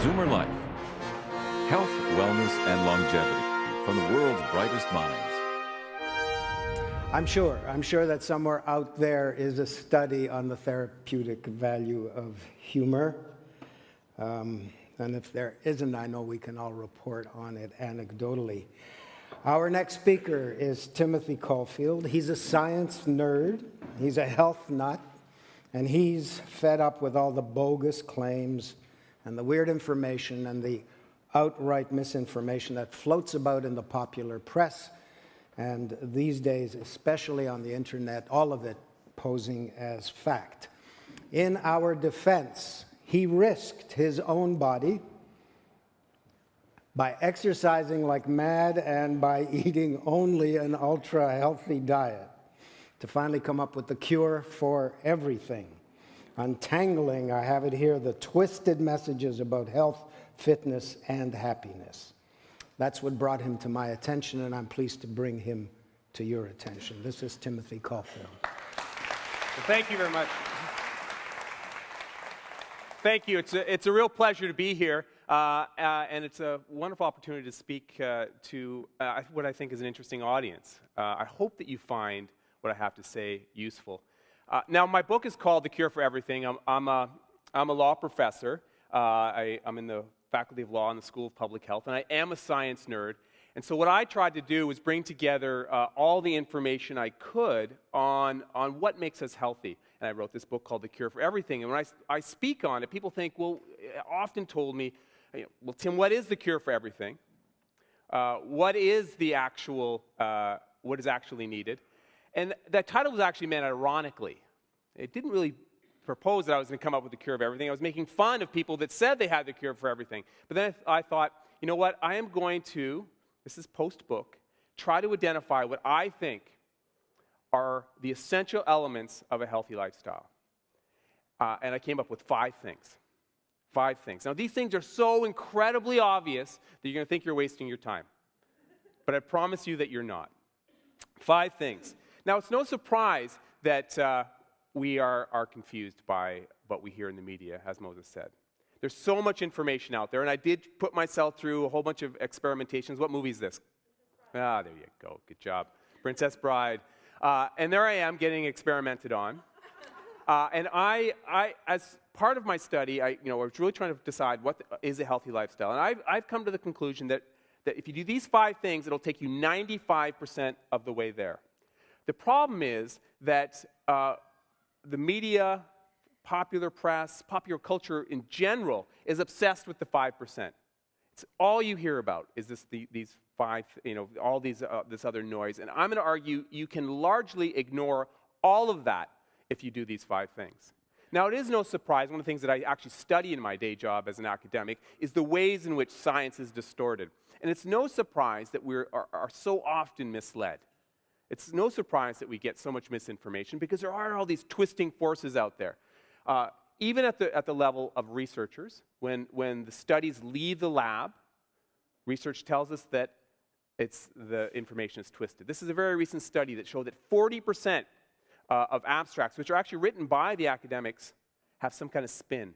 ZoomerLife. Health, wellness, and longevity from the world's brightest minds. I'm sure that somewhere out there is a study on the therapeutic value of humor. And if there isn't, I know we can all report on it anecdotally. Our next speaker is Timothy Caulfield. He's a science nerd, he's a health nut, and he's fed up with all the bogus claims and the weird information and the outright misinformation that floats about in the popular press, and these days, especially on the internet, all of it posing as fact. In our defense, he risked his own body by exercising like mad and by eating only an ultra-healthy diet to finally come up with the cure for everything. Untangling, I have it here, the twisted messages about health, fitness, and happiness. That's what brought him to my attention, and I'm pleased to bring him to your attention. This is Timothy Caulfield. Well, thank you very much. Thank you. It's a real pleasure to be here, and it's a wonderful opportunity to speak to what I think is an interesting audience. I hope that you find what I have to say useful. Now, my book is called The Cure for Everything. I'm a law professor. I'm in the Faculty of Law in the School of Public Health, and I am a science nerd. And so what I tried to do was bring together all the information I could on what makes us healthy. And I wrote this book called The Cure for Everything. And when I speak on it, people think, well, often told me, well, Tim, what is the cure for everything? What is the actual, what is actually needed? And that title was actually meant ironically. It didn't really propose that I was going to come up with the cure of everything. I was making fun of people that said they had the cure for everything. But then I thought, you know what, I am going to, this is post-book, try to identify what I think are the essential elements of a healthy lifestyle. And I came up with 5 things. 5 things. Now, these things are so incredibly obvious that you're going to think you're wasting your time. But I promise you that you're not. 5 things. Now, it's no surprise that we are confused by what we hear in the media, as Moses said. There's so much information out there, and I did put myself through a whole bunch of experimentations. What movie is this? Ah, there you go. Good job. Princess Bride. And there I am getting experimented on. And I, as part of my study, I was really trying to decide what is a healthy lifestyle. And I've come to the conclusion that if you do these 5 things, it'll take you 95% of the way there. The problem is that the media, popular press, popular culture in general is obsessed with the 5%. It's all you hear about is these 5, all these this other noise. And I'm going to argue you can largely ignore all of that if you do these 5 things. Now, it is no surprise, one of the things that I actually study in my day job as an academic is the ways in which science is distorted. And it's no surprise that we are so often misled. It's no surprise that we get so much misinformation because there are all these twisting forces out there. Even at the level of researchers, when the studies leave the lab, research tells us that the information is twisted. This is a very recent study that showed that 40% of abstracts, which are actually written by the academics, have some kind of spin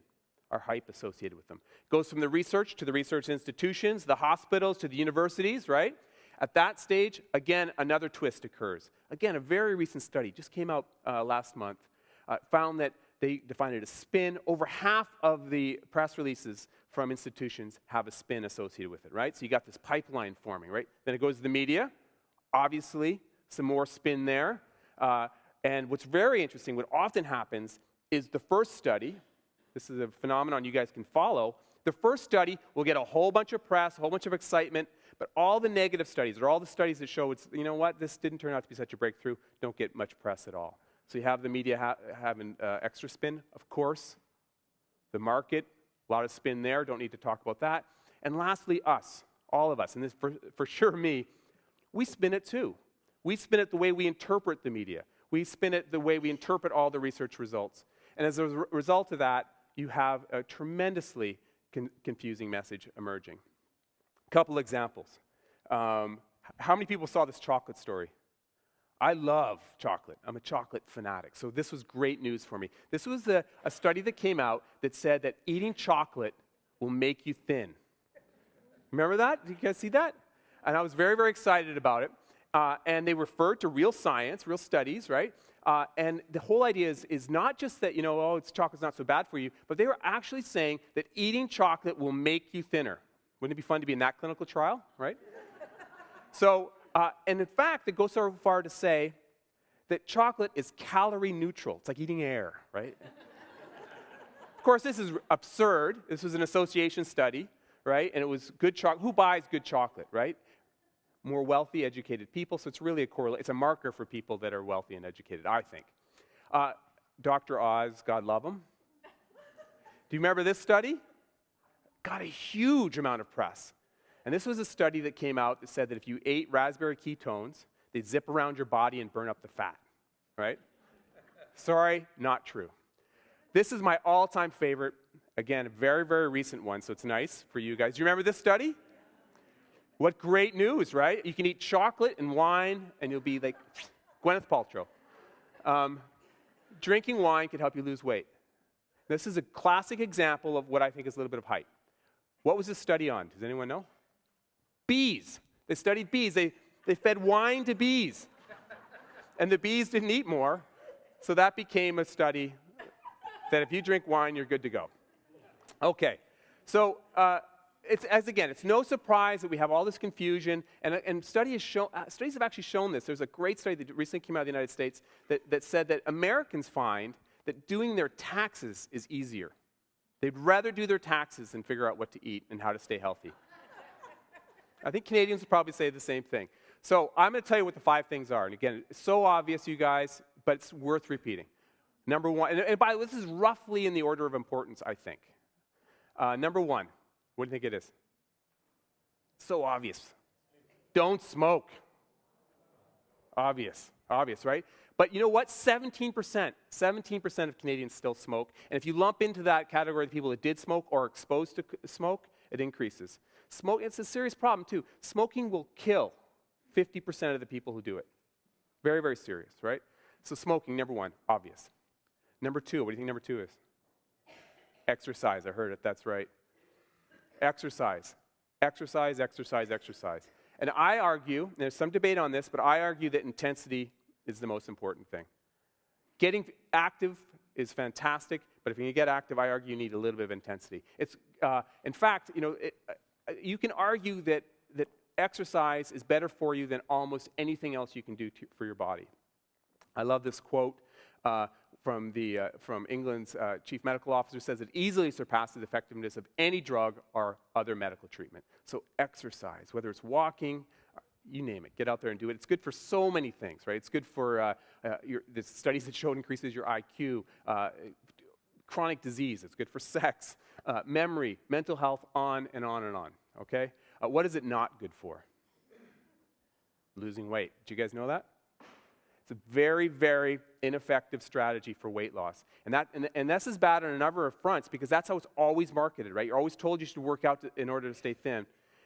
or hype associated with them. It goes from the research to the research institutions, the hospitals, to the universities, right? At that stage, again, another twist occurs. Again, a very recent study, just came out last month, found that they define it as spin. Over half of the press releases from institutions have a spin associated with it, right? So you got this pipeline forming, right? Then it goes to the media. Obviously, some more spin there. And what's very interesting, what often happens is the first study, this is a phenomenon you guys can follow, the first study will get a whole bunch of press, a whole bunch of excitement, but all the negative studies, or all the studies that show it's, you know what, this didn't turn out to be such a breakthrough, don't get much press at all. So you have the media having extra spin, of course. The market, a lot of spin there, don't need to talk about that. And lastly, us, all of us, and this for sure me, we spin it too. We spin it the way we interpret the media. We spin it the way we interpret all the research results. And as a result of that, you have a tremendously confusing message emerging. A couple examples. How many people saw this chocolate story? I love chocolate. I'm a chocolate fanatic. So this was great news for me. This was a study that came out that said that eating chocolate will make you thin. Remember that? Did you guys see that? And I was very, very excited about it. And they referred to real science, real studies, right? And the whole idea is not just that, chocolate's not so bad for you, but they were actually saying that eating chocolate will make you thinner. Wouldn't it be fun to be in that clinical trial, right? So, and in fact, it goes so far to say that chocolate is calorie neutral. It's like eating air, right? Of course, this is absurd. This was an association study, right? And it was good chocolate. Who buys good chocolate, right? More wealthy, educated people. So it's really it's a marker for people that are wealthy and educated, I think. Dr. Oz, God love him. Do you remember this study? Got a huge amount of press. And this was a study that came out that said that if you ate raspberry ketones, they'd zip around your body and burn up the fat, right? Sorry, not true. This is my all-time favorite. Again, a very, very recent one, so it's nice for you guys. Do you remember this study? What great news, right? You can eat chocolate and wine, and you'll be like Gwyneth Paltrow. Drinking wine can help you lose weight. This is a classic example of what I think is a little bit of hype. What was this study on? Does anyone know? Bees. They studied bees. They fed wine to bees. And the bees didn't eat more, so that became a study that if you drink wine, you're good to go. Okay, so it's no surprise that we have all this confusion, and studies have actually shown this. There's a great study that recently came out of the United States that said that Americans find that doing their taxes is easier. They'd rather do their taxes than figure out what to eat and how to stay healthy. I think Canadians would probably say the same thing. So I'm going to tell you what the 5 things are. And again, it's so obvious, you guys, but it's worth repeating. Number 1, and by the way, this is roughly in the order of importance, I think. Number 1, what do you think it is? So obvious. Don't smoke. Obvious, right? But you know what? 17% of Canadians still smoke. And if you lump into that category the people that did smoke or are exposed to smoke, it increases. It's a serious problem, too. Smoking will kill 50% of the people who do it. Very, very serious, right? So smoking, number 1, obvious. Number 2, what do you think number 2 is? Exercise. I heard it. That's right. Exercise. Exercise. And I argue, and there's some debate on this, but I argue that intensity is the most important thing. Getting active is fantastic, but if you're going to get active, I argue you need a little bit of intensity. In fact, you can argue that exercise is better for you than almost anything else you can do for your body. I love this quote from England's chief medical officer. Says it easily surpasses the effectiveness of any drug or other medical treatment. So exercise, whether it's walking, you name it, get out there and do it. It's good for so many things, right? It's good for the studies that show it increases your IQ, chronic disease. It's good for sex, memory, mental health, on and on and on. Okay? What is it not good for? Losing weight. Did you guys know that? It's a very, very ineffective strategy for weight loss. And this is bad on a number of fronts because that's how it's always marketed, right? You're always told you should work out in order to stay thin,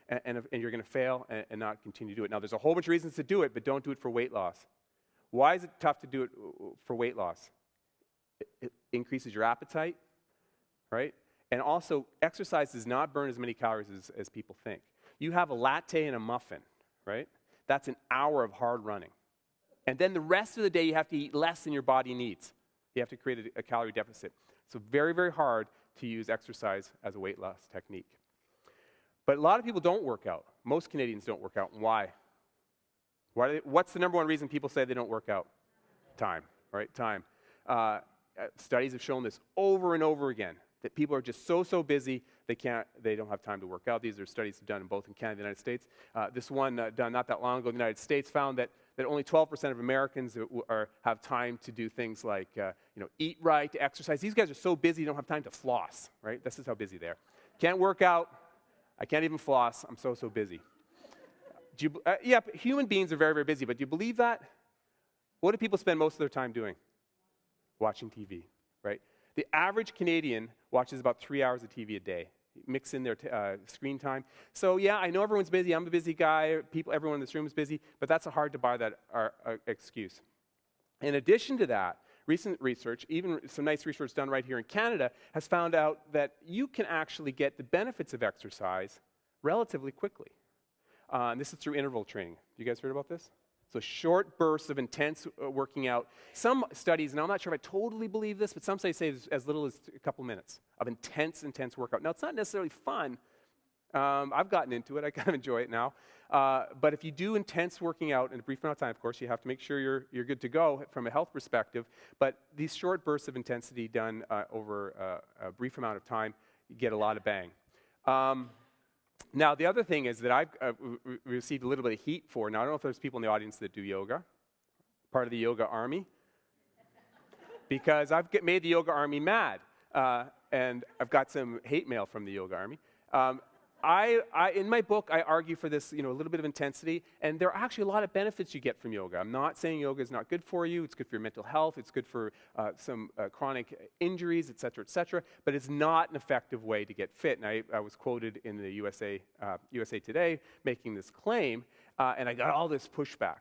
and you're going to fail and not continue to do it. Now, there's a whole bunch of reasons to do it, but don't do it for weight loss. Why is it tough to do it for weight loss? It increases your appetite, right? And also, exercise does not burn as many calories as people think. You have a latte and a muffin, right? That's an hour of hard running. And then the rest of the day, you have to eat less than your body needs. You have to create a calorie deficit. So very, very hard to use exercise as a weight loss technique. But a lot of people don't work out. Most Canadians don't work out. Why? What's the number 1 reason people say they don't work out? Time, right? Time. Studies have shown this over and over again, that people are just so busy, they don't have time to work out. These are studies done both in Canada and the United States. This one done not that long ago in the United States found that only 12% of Americans have time to do things like eat right, exercise. These guys are so busy, they don't have time to floss, right? This is how busy they are. Can't work out. I can't even floss. I'm so busy. Yeah, human beings are very, very busy, but do you believe that? What do people spend most of their time doing? Watching TV, right? The average Canadian watches about 3 hours of TV a day. Mix in their screen time. So yeah, I know everyone's busy. I'm a busy guy. Everyone in this room is busy, but that's hard to buy that excuse. In addition to that, recent research, even some nice research done right here in Canada, has found out that you can actually get the benefits of exercise relatively quickly. And this is through interval training. You guys heard about this? So short bursts of intense working out. Some studies, and I'm not sure if I totally believe this, but some studies say as little as a couple minutes of intense workout. Now, it's not necessarily fun. I've gotten into it. I kind of enjoy it now. But if you do intense working out in a brief amount of time, of course, you have to make sure you're good to go from a health perspective. But these short bursts of intensity done over a brief amount of time, you get a lot of bang. Now, the other thing is that I've received a little bit of heat for. Now, I don't know if there's people in the audience that do yoga, part of the yoga army, because I've made the yoga army mad, and I've got some hate mail from the yoga army. In my book, I argue for this, a little bit of intensity, and there are actually a lot of benefits you get from yoga. I'm not saying yoga is not good for you. It's good for your mental health. It's good for some chronic injuries, et cetera, but it's not an effective way to get fit. And I was quoted in the USA Today making this claim, and I got all this pushback.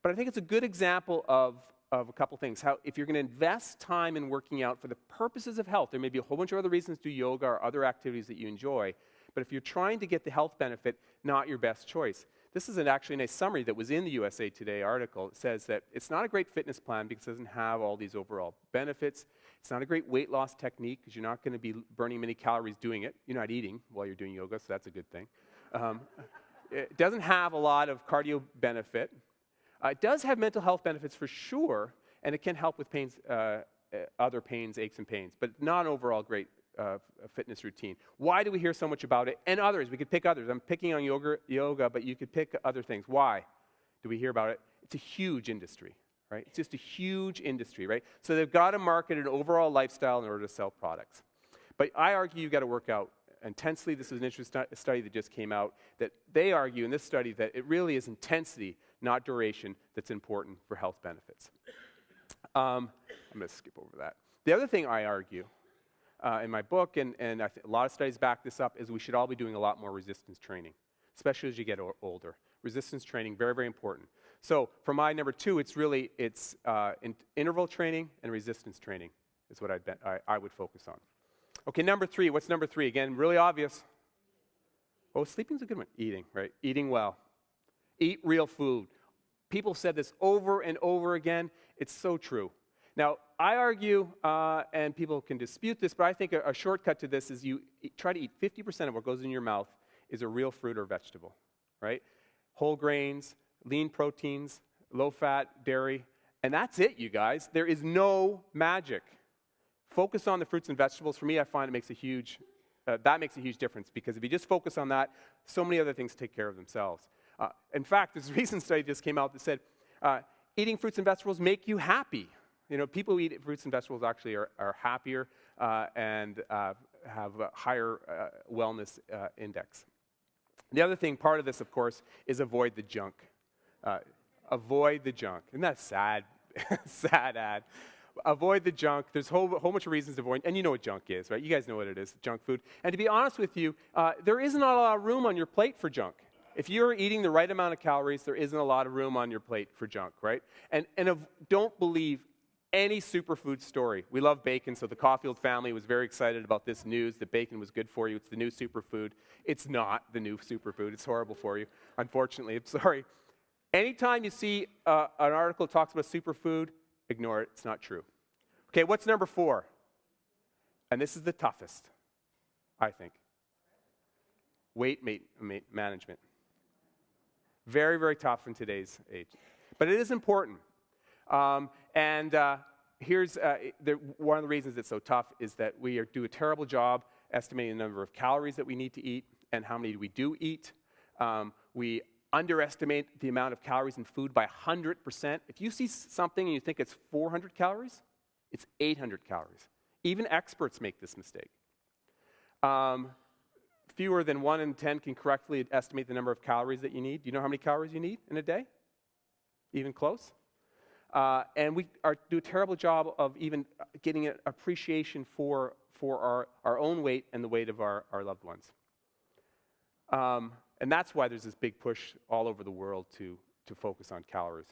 But I think it's a good example of a couple things. How if you're going to invest time in working out for the purposes of health, there may be a whole bunch of other reasons to do yoga or other activities that you enjoy, but if you're trying to get the health benefit, not your best choice. This is actually a nice summary that was in the USA Today article. It says that it's not a great fitness plan because it doesn't have all these overall benefits. It's not a great weight loss technique because you're not going to be burning many calories doing it. You're not eating while you're doing yoga, so that's a good thing. It doesn't have a lot of cardio benefit. It does have mental health benefits for sure, and it can help with pains, other pains, aches and pains, but not overall great fitness routine. Why do we hear so much about it? And others, we could pick others. I'm picking on yoga, but you could pick other things. Why do we hear about it? It's a huge industry, right? It's just a huge industry, right? So they've got to market an overall lifestyle in order to sell products. But I argue you've got to work out intensely. This is an interesting study that just came out that they argue in this study that it really is intensity, not duration, that's important for health benefits. I'm going to skip over that. The other thing I argue in my book, and a lot of studies back this up, is we should all be doing a lot more resistance training, especially as you get older. Resistance training, very, very important. So for my number two, it's interval training and resistance training is what I would focus on. Okay, number three. What's number three? Again, really obvious. Oh, sleeping's a good one. Eating, right? Eating well. Eat real food. People said this over and over again. It's so true. Now, I argue, and people can dispute this, but I think a shortcut to this is you try to eat 50% of what goes in your mouth is a real fruit or vegetable, right? Whole grains, lean proteins, low-fat, dairy, and that's it, you guys. There is no magic. Focus on the fruits and vegetables. For me, I find that makes a huge difference, because if you just focus on that, so many other things take care of themselves. In fact, this recent study just came out that said eating fruits and vegetables make you happy. People who eat fruits and vegetables actually are happier and have a higher wellness index. The other thing, part of this, of course, is avoid the junk. Avoid the junk. Isn't that sad? Sad ad. Avoid the junk. There's a whole bunch of reasons to avoid, and you know what junk is, right? You guys know what it is, junk food. And to be honest with you, there isn't a lot of room on your plate for junk. If you're eating the right amount of calories, there isn't a lot of room on your plate for junk, right? And don't believe any superfood story. We love bacon, so the Caulfield family was very excited about this news that bacon was good for you. It's the new superfood. It's not the new superfood. It's horrible for you, unfortunately. I'm sorry. Anytime you see an article that talks about superfood, ignore it. It's not true. Okay, what's number four? And this is the toughest, I think. Weight management. Very, very tough in today's age. But it is important. Here's one of the reasons it's so tough is that we do a terrible job estimating the number of calories that we need to eat and how many we do eat. We underestimate the amount of calories in food by 100%. If you see something and you think it's 400 calories, it's 800 calories. Even experts make this mistake. Fewer than 1 in 10 can correctly estimate the number of calories that you need. Do you know how many calories you need in a day? Even close? And we do a terrible job of even getting an appreciation for our own weight and the weight of our loved ones. And that's why there's this big push all over the world to focus on calories.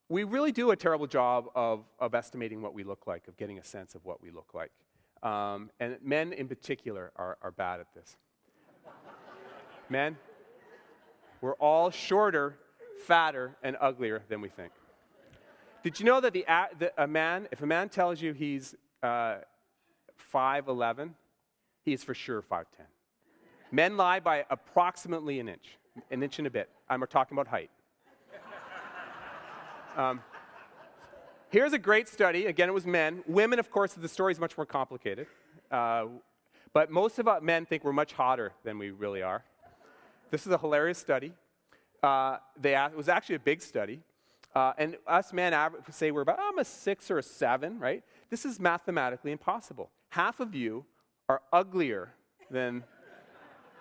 we really do a terrible job of estimating what we look like, of getting a sense of what we look like. And men in particular are bad at this. Men, we're all shorter, fatter, and uglier than we think. Did you know that if a man tells you he's 5'11", he is for sure 5'10". Men lie by approximately an inch and a bit. I'm talking about height. Here's a great study. Again, it was men. Women, of course, the story is much more complicated. But most of us men think we're much hotter than we really are. This is a hilarious study. It was actually a big study. And us men say we're about a 6 or a 7, right? This is mathematically impossible. Half of you are uglier than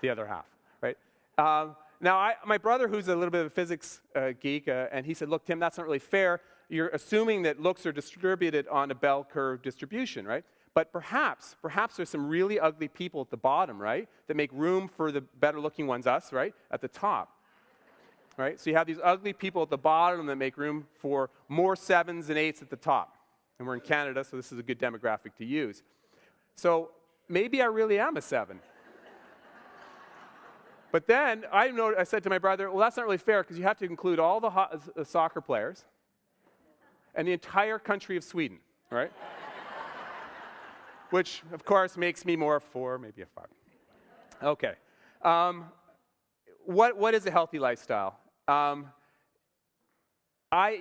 the other half, right? Now, my brother, who's a little bit of a physics geek, and he said, look, Tim, that's not really fair. You're assuming that looks are distributed on a bell curve distribution, right? But perhaps there's some really ugly people at the bottom, right, that make room for the better-looking ones, us, right, at the top. Right? So you have these ugly people at the bottom that make room for more 7s and 8s at the top. And we're in Canada, so this is a good demographic to use. So maybe I really am a 7. But then I said to my brother, well, that's not really fair because you have to include all the soccer players and the entire country of Sweden, right? Which, of course, makes me more a 4, maybe a 5. Okay. What is a healthy lifestyle?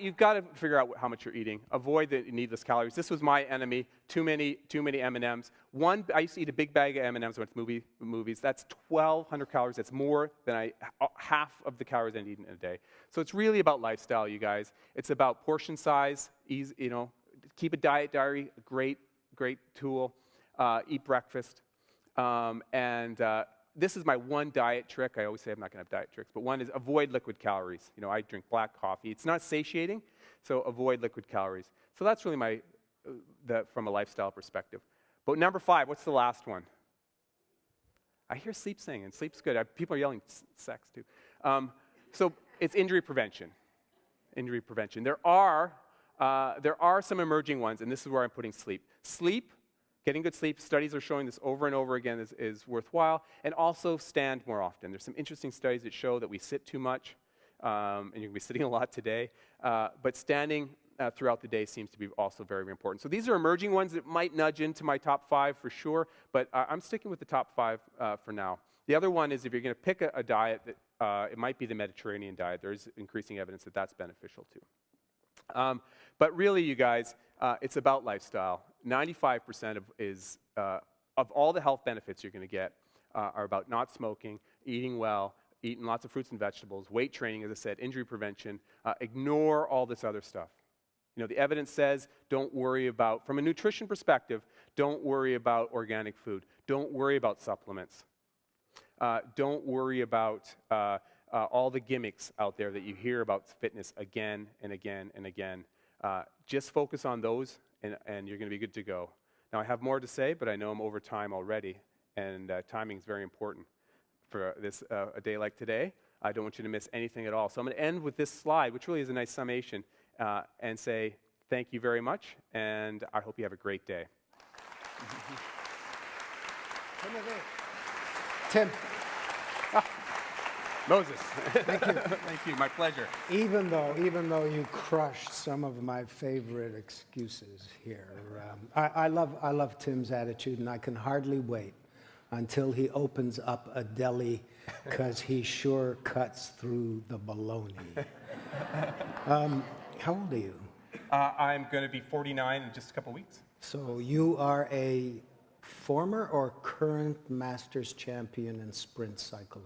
You've got to figure out how much you're eating. Avoid the needless calories. This was my enemy. Too many M&Ms. I used to eat a big bag of M&Ms when I went to movies. That's 1,200 calories. That's more than half of the calories I eat in a day. So it's really about lifestyle, you guys. It's about portion size. Keep a diet diary. A great tool. Eat breakfast. This is my one diet trick. I always say I'm not going to have diet tricks, but one is avoid liquid calories. I drink black coffee. It's not satiating, so avoid liquid calories. So that's really from a lifestyle perspective. But number 5, what's the last one? I hear sleep saying, and sleep's good. People are yelling sex too. So it's injury prevention. Injury prevention. There are some emerging ones, and this is where I'm putting sleep. Getting good sleep, studies are showing this over and over again is worthwhile, and also stand more often. There's some interesting studies that show that we sit too much, and you're going to be sitting a lot today, but standing throughout the day seems to be also very, very important. So these are emerging ones that might nudge into my top 5 for sure, but I'm sticking with the top 5 for now. The other one is if you're going to pick a diet, it might be the Mediterranean diet. There's increasing evidence that that's beneficial too. But really, you guys, it's about lifestyle. 95% of all the health benefits you're going to get are about not smoking, eating well, eating lots of fruits and vegetables, weight training, as I said, injury prevention. Ignore all this other stuff. The evidence says don't worry about, from a nutrition perspective, don't worry about organic food. Don't worry about supplements. Don't worry about all the gimmicks out there that you hear about fitness again and again and again. Just focus on those, and you're going to be good to go. Now, I have more to say, but I know I'm over time already, and timing is very important for a day like today. I don't want you to miss anything at all. So I'm going to end with this slide, which really is a nice summation, and say thank you very much, and I hope you have a great day. Tim. Moses. Thank you. Thank you. My pleasure. Even though you crushed some of my favorite excuses here, I love Tim's attitude, and I can hardly wait until he opens up a deli, because he sure cuts through the bologna. How old are you? I'm going to be 49 in just a couple weeks. So you are a former or current Masters champion in sprint cycling?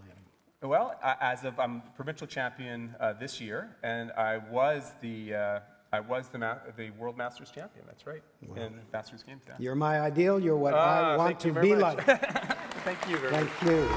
Well, I'm provincial champion this year, and I was the World Masters champion. That's right, in Masters Games. Yeah. You're my ideal. You're what I want to be like. Thank you very much. Thank you.